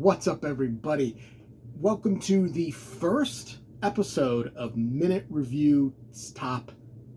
What's up, everybody? Welcome to the first episode of Minute Review's Top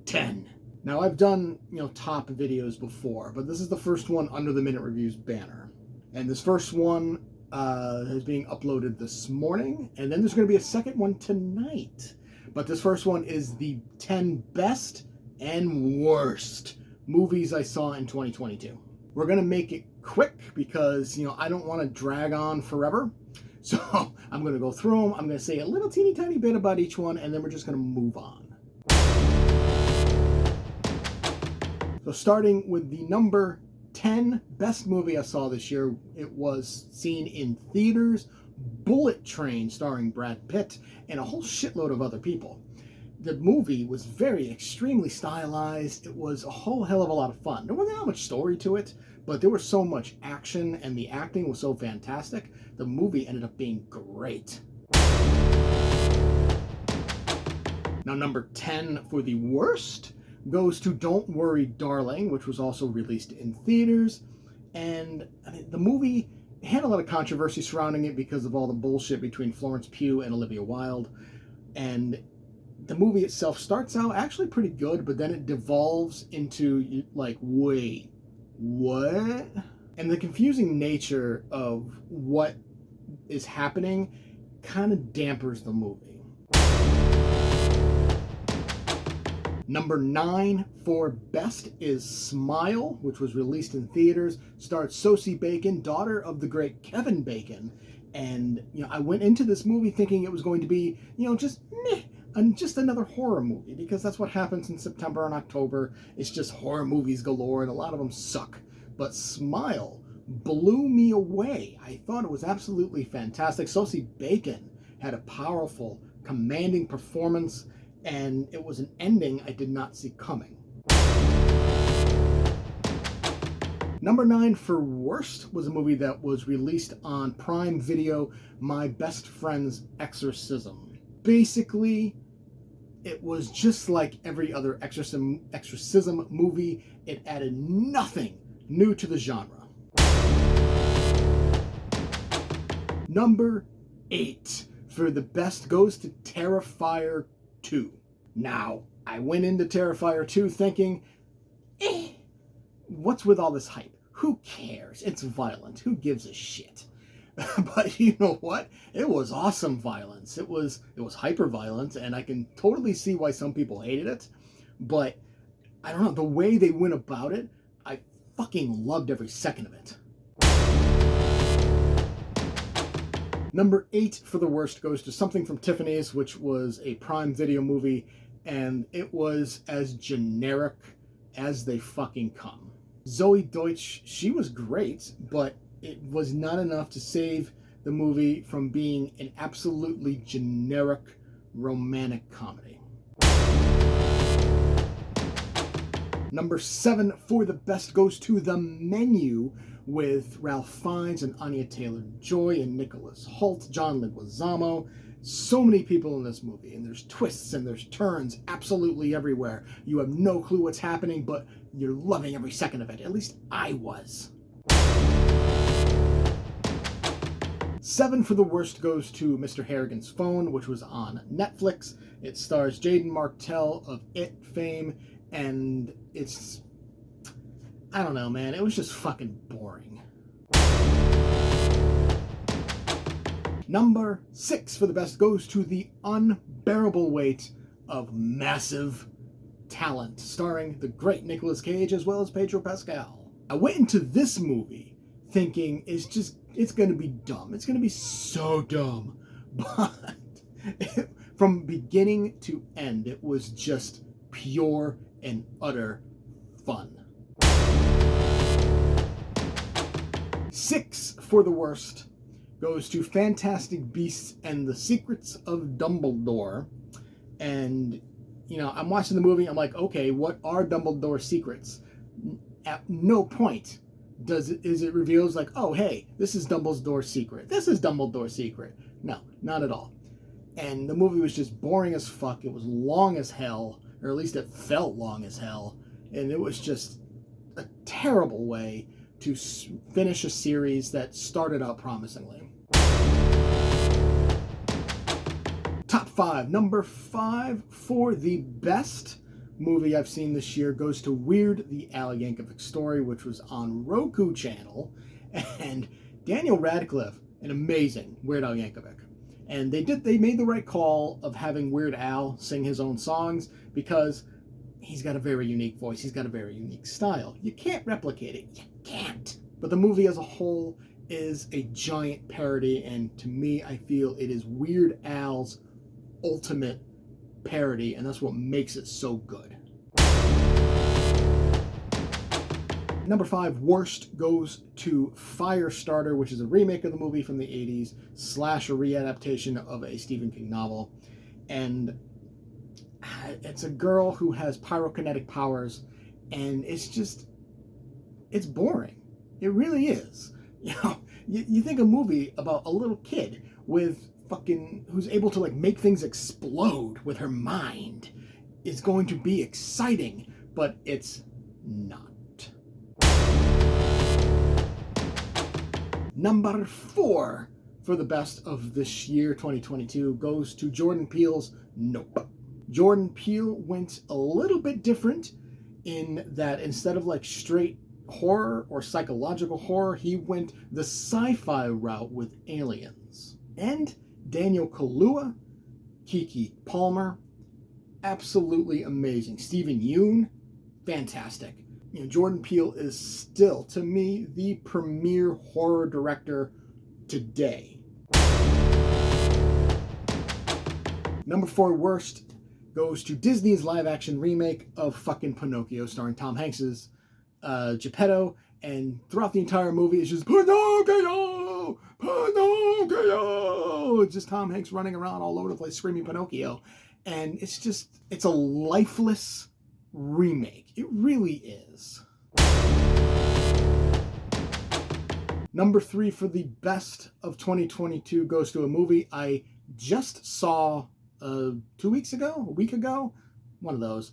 10. Now, I've done, top videos before, but this is the first one under the Minute Reviews banner. And this first one is being uploaded this morning, and then there's going to be a second one tonight. But this first one is the 10 best and worst movies I saw in 2022. We're going to make it quick because, I don't want to drag on forever. So I'm going to go through them. I'm going to say a little teeny tiny bit about each one, and then we're just going to move on. So starting with the number 10 best movie I saw this year, it was seen in theaters, Bullet Train starring Brad Pitt and a whole shitload of other people. The movie was extremely stylized. It was a whole hell of a lot of fun. There wasn't that much story to it, but there was so much action and the acting was so fantastic. The movie ended up being great. Now, number 10 for the worst goes to Don't Worry, Darling, which was also released in theaters. And the movie had a lot of controversy surrounding it because of all the bullshit between Florence Pugh and Olivia Wilde. And the movie itself starts out actually pretty good, but then it devolves into like, wait, what? And the confusing nature of what is happening kind of dampers the movie. Number 9 for best is Smile, which was released in theaters, starred Sosie Bacon, daughter of the great Kevin Bacon. And, I went into this movie thinking it was going to be, just meh. And just another horror movie, because that's what happens in September and October. It's just horror movies galore, and a lot of them suck. But Smile blew me away. I thought it was absolutely fantastic. Sosie Bacon had a powerful, commanding performance, and it was an ending I did not see coming. Number 9 for worst was a movie that was released on Prime Video, My Best Friend's Exorcism. Basically, it was just like every other exorcism movie. It added nothing new to the genre. Number 8 for the best goes to Terrifier 2. Now, I went into Terrifier 2 thinking, what's with all this hype? Who cares? It's violent. Who gives a shit? But you know what? It was awesome violence. It was hyper violent, and I can totally see why some people hated it. But I don't know, the way they went about it, I fucking loved every second of it. Number 8 for the worst goes to Something from Tiffany's, which was a Prime Video movie, and it was as generic as they fucking come. Zoe Deutsch, she was great, but it was not enough to save the movie from being an absolutely generic romantic comedy. Number 7 for the best goes to The Menu, with Ralph Fiennes and Anya Taylor-Joy and Nicholas Hoult, John Leguizamo. So many people in this movie, and there's twists and there's turns absolutely everywhere. You have no clue what's happening, but you're loving every second of it. At least I was. 7 for the worst goes to Mr. Harrigan's Phone, which was on Netflix. It stars Jaden Martell of It fame, and it's, I don't know, man. It was just fucking boring. Number 6 for the best goes to The Unbearable Weight of Massive Talent, starring the great Nicolas Cage as well as Pedro Pascal. I went into this movie thinking it's going to be dumb. It's going to be so dumb. But from beginning to end, it was just pure and utter fun. 6 for the worst goes to Fantastic Beasts and the Secrets of Dumbledore. And, I'm watching the movie, I'm like, okay, what are Dumbledore's secrets? At no point is it reveals like, oh, hey, this is Dumbledore's secret. This is Dumbledore's secret. No, not at all. And the movie was just boring as fuck. It was long as hell, or at least it felt long as hell. And it was just a terrible way to finish a series that started out promisingly. Top 5. Number 5 for the best movie I've seen this year goes to Weird, the Ali Yankovic Story, which was on Roku channel, and Daniel Radcliffe, an amazing Weird Al Yankovic. And they made the right call of having Weird Al sing his own songs, because he's got a very unique voice, he's got a very unique style. You can't replicate it, you can't. But the movie as a whole is a giant parody, and to me, I feel it is Weird Al's ultimate parody, and that's what makes it so good. Number 5, worst, goes to Firestarter, which is a remake of the movie from the 80s / a readaptation of a Stephen King novel. And it's a girl who has pyrokinetic powers, and it's boring. It really is. You know, you think a movie about a little kid with who's able to make things explode with her mind is going to be exciting, but it's not. Number 4 for the best of this year, 2022, goes to Jordan Peele's Nope. Jordan Peele went a little bit different in that instead of straight horror or psychological horror, he went the sci-fi route with Aliens. And Daniel Kaluuya, Keke Palmer, absolutely amazing. Stephen Yeun, fantastic. You know, Jordan Peele is still, to me, the premier horror director today. Number 4 worst goes to Disney's live-action remake of fucking Pinocchio, starring Tom Hanks's Geppetto, and throughout the entire movie it's just Pinocchio! Pinocchio! It's just Tom Hanks running around all over the place screaming Pinocchio. And it's a lifeless remake. It really is. Number 3 for the best of 2022 goes to a movie I just saw 2 weeks ago, a week ago, one of those.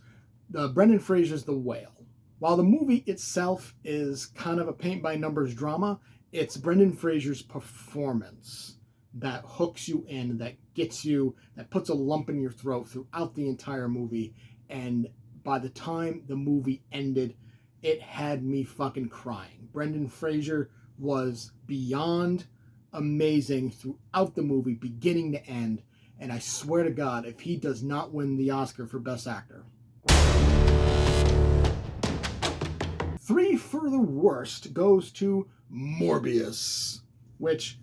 Brendan Fraser's The Whale. While the movie itself is kind of a paint-by-numbers drama, it's Brendan Fraser's performance that hooks you in, that gets you, that puts a lump in your throat throughout the entire movie. And by the time the movie ended, it had me fucking crying. Brendan Fraser was beyond amazing throughout the movie, beginning to end. And I swear to God, if he does not win the Oscar for Best Actor. 3 for the worst goes to Morbius, which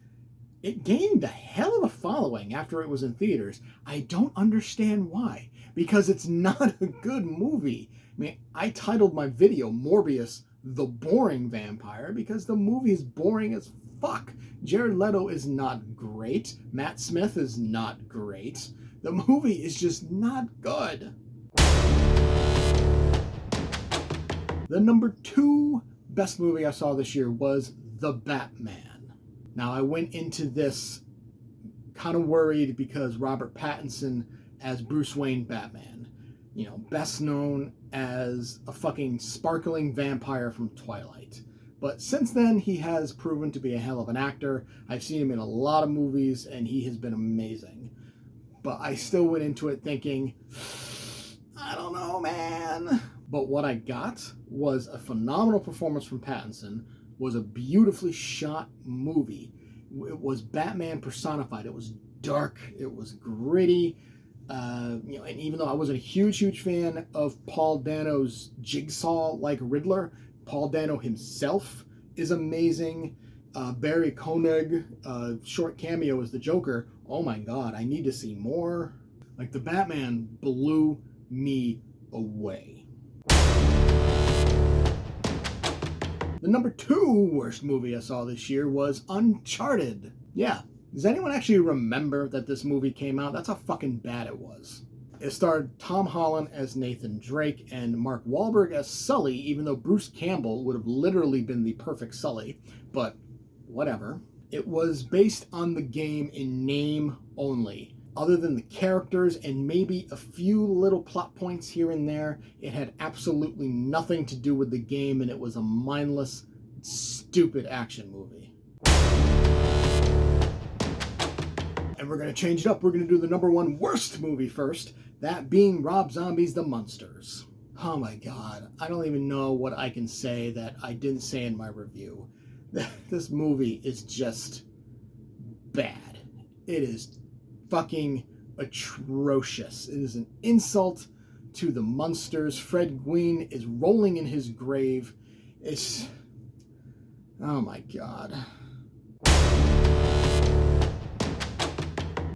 it gained a hell of a following after it was in theaters. I don't understand why, because it's not a good movie. I mean, I titled my video Morbius, the Boring Vampire, because the movie is boring as fuck. Jared Leto is not great. Matt Smith is not great. The movie is just not good. The number 2 best movie I saw this year was The Batman. Now, I went into this kind of worried because Robert Pattinson as Bruce Wayne Batman, you know, best known as a fucking sparkling vampire from Twilight. But since then, he has proven to be a hell of an actor. I've seen him in a lot of movies, and he has been amazing. But I still went into it thinking, I don't know, man. But what I got was a phenomenal performance from Pattinson, was a beautifully shot movie. It was Batman personified. It was dark. It was gritty. And even though I wasn't a huge fan of Paul Dano's Jigsaw-like Riddler, Paul Dano himself is amazing. Barry Koenig, short cameo as the Joker. Oh my God, I need to see more. The Batman blew me away. The number 2 worst movie I saw this year was Uncharted. Yeah, does anyone actually remember that this movie came out? That's how fucking bad it was. It starred Tom Holland as Nathan Drake and Mark Wahlberg as Sully, even though Bruce Campbell would have literally been the perfect Sully, but whatever. It was based on the game in name only. Other than the characters and maybe a few little plot points here and there, it had absolutely nothing to do with the game, and it was a mindless stupid action movie. And we're going to change it up. We're going to do the number one worst movie first, that being Rob Zombie's The Munsters. Oh my God, I don't even know what I can say that I didn't say in my review. This movie is just bad. It is fucking atrocious. It is an insult to the Munsters. Fred Gwynne is rolling in his grave. It's... oh my God.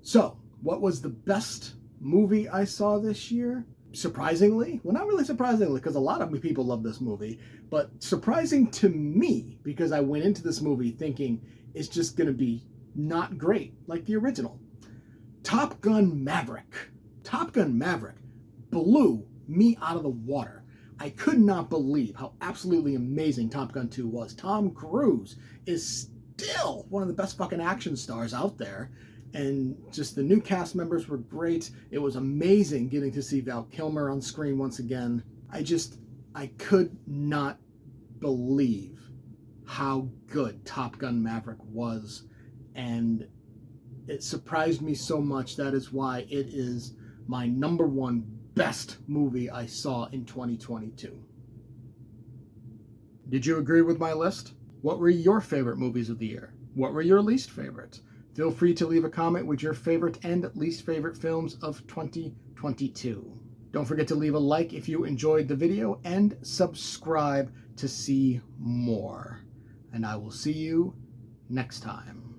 So, what was the best movie I saw this year? Surprisingly, well, not really surprisingly, because a lot of people love this movie, but surprising to me, because I went into this movie thinking it's just going to be not great, like the original. Top Gun Maverick. Top Gun Maverick blew me out of the water. I could not believe how absolutely amazing Top Gun 2 was. Tom Cruise is still one of the best fucking action stars out there. And just the new cast members were great. It was amazing getting to see Val Kilmer on screen once again. I could not believe how good Top Gun Maverick was. And it surprised me so much. That is why it is my number one best movie I saw in 2022. Did you agree with my list? What were your favorite movies of the year? What were your least favorites? Feel free to leave a comment with your favorite and least favorite films of 2022. Don't forget to leave a like if you enjoyed the video and subscribe to see more. And I will see you next time.